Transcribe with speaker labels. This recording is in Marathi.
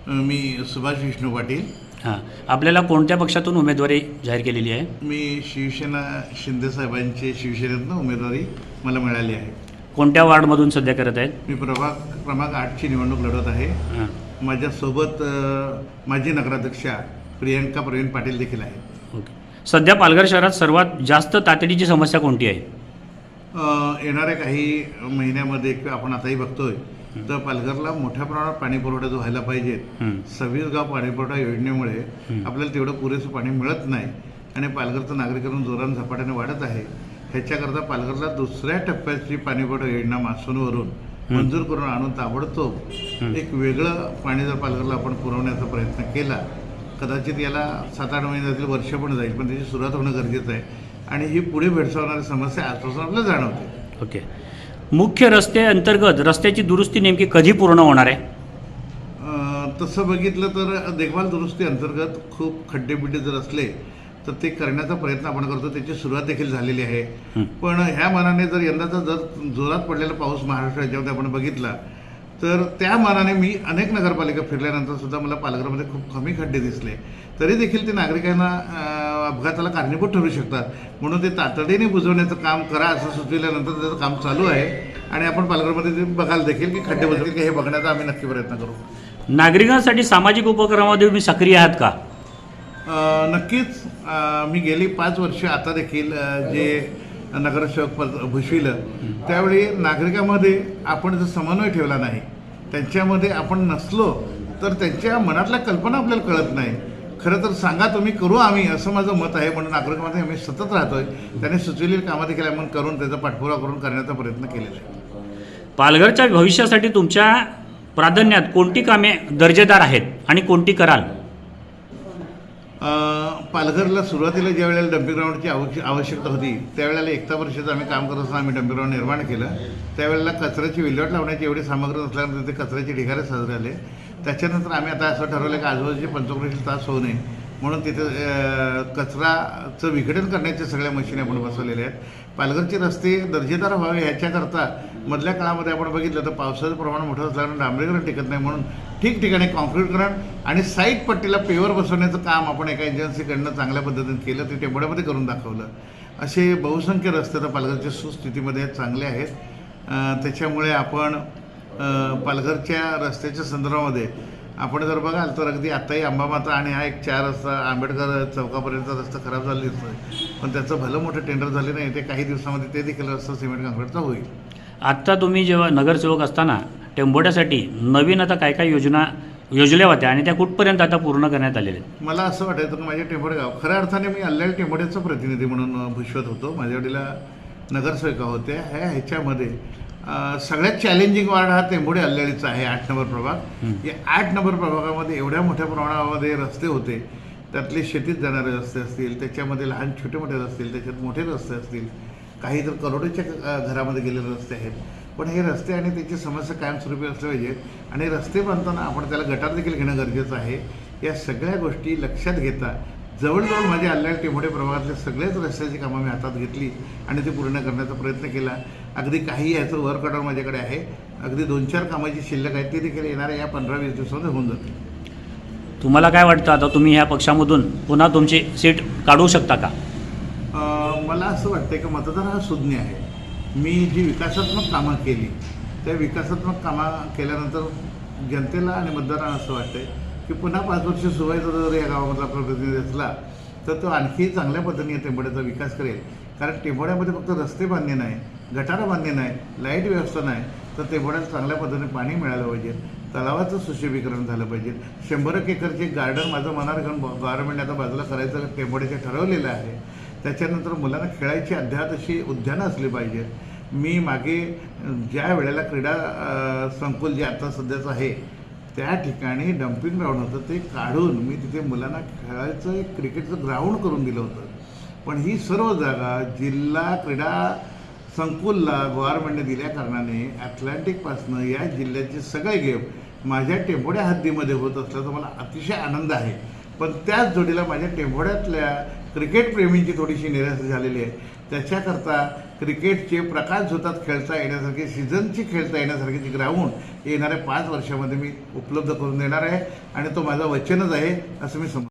Speaker 1: मी सुभाष विष्णू पाटील.
Speaker 2: हां, आपल्याला कोणत्या पक्षातून उमेदवारी जाहीर केलेली आहे?
Speaker 1: मी शिवसेना शिंदेसाहेबांची शिवसेनेतून उमेदवारी मला मिळाली आहे.
Speaker 2: कोणत्या वार्डमधून सध्या करत आहेत?
Speaker 1: मी क्रमांक 8ची निवडणूक लढवत आहे.
Speaker 2: हां,
Speaker 1: माझ्यासोबत माजी नगराध्यक्षा प्रियंका प्रवीण पाटील देखील आहेत.
Speaker 2: ओके. सध्या पालघर शहरात सर्वात जास्त तातडीची समस्या कोणती आहे?
Speaker 1: येणाऱ्या काही महिन्यामध्ये किंवा आपण आताही बघतोय तर पालघरला मोठ्या प्रमाणात पाणी पुरवठा जो व्हायला पाहिजे. 26 गाव पाणी पुरवठा योजनेमुळे आपल्याला तेवढं पुरेसं पाणी मिळत नाही आणि पालघरचं नागरीकरण जोरान झपाट्याने वाढत आहे. ह्याच्याकरता पालघरला दुसऱ्या टप्प्याची पाणी पुरवठा योजना मान्सूनवरून मंजूर करून आणून ताबडतोब एक वेगळं पाणी जर पालघरला आपण पुरवण्याचा प्रयत्न केला, कदाचित याला 7-8 महिने जातील, वर्ष पण जाईल, पण त्याची सुरुवात होणं गरजेचं आहे आणि ही पुढे भेडसावणारी समस्या आजपासून आपल्याला जाणवते.
Speaker 2: ओके. मुख्य रस्ते अंतर्गत रस्त्याची दुरुस्ती नेमकी कधी पूर्ण होणार आहे?
Speaker 1: तसं बघितलं तर देखभाल दुरुस्ती अंतर्गत खूप खड्डेबिड्डे जर असले तर ते करण्याचा प्रयत्न आपण करतो. त्याची सुरुवात देखील झालेली आहे. पण ह्या मानाने जर यंदाचा जर जोरात पडलेला पाऊस महाराष्ट्र राज्यामध्ये आपण बघितला तर त्या मानाने मी अनेक नगरपालिका फिरल्यानंतर सुद्धा मला पालघरमध्ये खूप कमी खड्डे दिसले. तरी देखील ते नागरिकांना अपघाताला कारणीभूत ठरू शकतात. म्हणून ते तातडीने बुजवण्याचं काम करा असं सुचविल्यानंतर त्याचं काम चालू आहे आणि आपण पालघरमध्ये ते बघाल देखील की खड्डे बुजवतील की हे बघण्याचा आम्ही नक्की प्रयत्न करू.
Speaker 2: नागरिकांसाठी सामाजिक उपक्रमामध्ये तुम्ही सक्रिय आहात का?
Speaker 1: नक्कीच. मी गेली 5 वर्ष आता देखील जे नगरसेवक पद भूषविलं त्यावेळी नागरिकांमध्ये आपण जर समन्वय ठेवला नाही, त्यांच्यामध्ये आपण नसलो तर त्यांच्या मनातल्या कल्पना आपल्याला कळत नाही. खरं तर सांगा तुम्ही करू आम्ही असं माझं मत आहे. म्हणून नागरिकांमध्ये आम्ही सतत राहतोय. त्यांनी सुचवलेली कामं देखील आपण करून त्याचा पाठपुरावा करून करण्याचा प्रयत्न केलेला आहे.
Speaker 2: पालघरच्या भविष्यासाठी तुमच्या प्राधान्यात कोणती कामे दर्जेदार आहेत आणि कोणती कराल?
Speaker 1: पालघरला सुरुवातीला ज्या वेळेला डम्पिंग ग्राउंडची आवश्यकता होती त्यावेळेला एकता परिषदेचं आम्ही काम करत असताना आम्ही डम्पिंग ग्राउंड निर्माण केलं. त्यावेळेला कचऱ्याची विल्हेवाट लावण्याची एवढी सामग्री नसल्यानंतर ते कचऱ्याचे ढिगारे साजरे झाले. त्याच्यानंतर आम्ही आता असं ठरवलं की आजूबाजूचे पंचक्रोशील त्रास होऊ नये म्हणून तिथे कचराचं विघटन करण्याच्या सगळ्या मशीन आपण बसवलेल्या आहेत. पालघरचे रस्ते दर्जेदार व्हावे ह्याच्याकरता मधल्या काळामध्ये आपण बघितलं तर पावसाचं प्रमाण मोठं असल्यानं डांबरीकरण टिकत नाही म्हणून ठिकठिकाणी कॉन्क्रीटकरण आणि साईड पट्टीला पेवर बसवण्याचं काम आपण एका एजन्सीकडनं चांगल्या पद्धतीने केलं. ते टेंबोड्यामध्ये करून दाखवलं. असे बहुसंख्य रस्ते तर पालघरच्या सुस्थितीमध्ये चांगले आहेत. त्याच्यामुळे आपण पालघरच्या रस्त्याच्या संदर्भामध्ये आपण जर बघाल तर अगदी आत्ताही अंबामाता आणि हा एक 4 रस्ता आंबेडकर चौकापर्यंतचा रस्ता खराब झाला दिसतोय, पण त्याचं भलं मोठं टेंडर झाले नाही. ते काही दिवसामध्ये ते देखील रस्ता सिमेंट काँक्रीटचा होईल.
Speaker 2: आत्ता तुम्ही जेव्हा नगरसेवक असताना टेंबोड्यासाठी नवीन आता काय काय योजना योजल्या होत्या आणि त्या कुठपर्यंत आता पूर्ण करण्यात आलेल्या आहेत?
Speaker 1: मला असं वाटायचं की माझे टेंबोडे गाव खऱ्या अर्थाने मी अल्ल्याळ टेंबोड्याचा प्रतिनिधी म्हणून भूषवत होतो. माझ्या वडीला नगरसेविका होत्या. ह्याच्यामध्ये सगळ्यात चॅलेंजिंग वार्ड हा टेंबोडे अल्ल्याळीचा आहे, 8 नंबर प्रभाग. या 8 नंबर प्रभागामध्ये एवढ्या मोठ्या प्रमाणामध्ये रस्ते होते. त्यातले शेतीत जाणारे रस्ते असतील, त्याच्यामध्ये लहान छोटे मोठे रस्ते असतील, त्याच्यात मोठे रस्ते असतील, काही तर करोडोच्या घरामध्ये गेलेले रस्ते आहेत. पण हे रस्ते आणि त्याची समस्या कायमस्वरूपी असल्या पाहिजेत आणि रस्ते बांधताना आपण त्याला गटार देखील घेणं गरजेचं आहे. या सगळ्या गोष्टी लक्षात घेता जवळजवळ माझ्या अल्ल्याळ टेंबोडे प्रभागातले सगळेच रस्त्याची कामं मी हातात घेतली आणि ती पूर्ण करण्याचा प्रयत्न केला. अगदी काही याचं वर्क ऑर्डर माझ्याकडे आहे. अगदी 2-4 कामाची शिल्लक आहे. ती देखील येणाऱ्या या 15-20 दिवसामध्ये होऊन जाते.
Speaker 2: तुम्हाला काय वाटतं आता तुम्ही ह्या पक्षामधून पुन्हा तुमची सीट काढू शकता का?
Speaker 1: मला असं वाटतं की मतदार हा सुज्ञ आहे. मी जी विकासात्मक कामं केली त्या विकासात्मक कामं केल्यानंतर जनतेला आणि मतदारांना असं वाटतंय की पुन्हा 5 वर्ष सुवायचा जर या गावामधला आपला प्रतिनिधी असला तर तो आणखी चांगल्या पद्धतीने टेंबोड्याचा विकास करेल. कारण टेंबोड्यामध्ये फक्त रस्ते बांधणे नाही, गटारं बांधणे नाही, लाईट व्यवस्था नाही, तर टेंबोड्यात चांगल्या पद्धतीने पाणी मिळालं पाहिजे. तलावाचं सुशोभीकरण झालं पाहिजे. 100 एकरचे गार्डन माझं मनावर घेऊन गव्हर्नमेंट आता बाजूला करायचं टेंबोड्याचे ठरवलेलं आहे. त्याच्यानंतर मुलांना खेळायची अध्यात अशी उद्यानं असली पाहिजेत. मी मागे ज्या वेळेला क्रीडा संकुल जे आता सध्याचं आहे त्या ठिकाणी डम्पिंग ग्राउंड होतं, ते काढून मी तिथे मुलांना खेळायचं एक क्रिकेटचं ग्राउंड करून दिलं होतं. पण ही सर्व जागा जिल्हा क्रीडा संकुलला गव्हर्नमेंटने दिल्या कारणाने ॲथलेटिकपासनं या जिल्ह्याचे सगळे गेम माझ्या टेंबोड्या हद्दीमध्ये होत असल्याचा मला अतिशय आनंद आहे. पण त्याच जोडीला माझ्या टेंबोड्यातल्या क्रिकेट प्रेमींची थोडीशी निराशा झालेली आहे. त्याच्याकरता क्रिकेटचे प्रकाश झोतात खेळता येण्यासारखे सीझनची खेळता येण्यासारखे जे ग्राउंड येणाऱ्या 5 वर्षामध्ये मी उपलब्ध करून देणार आहे आणि तो माझं वचनच आहे असं मी समजतो.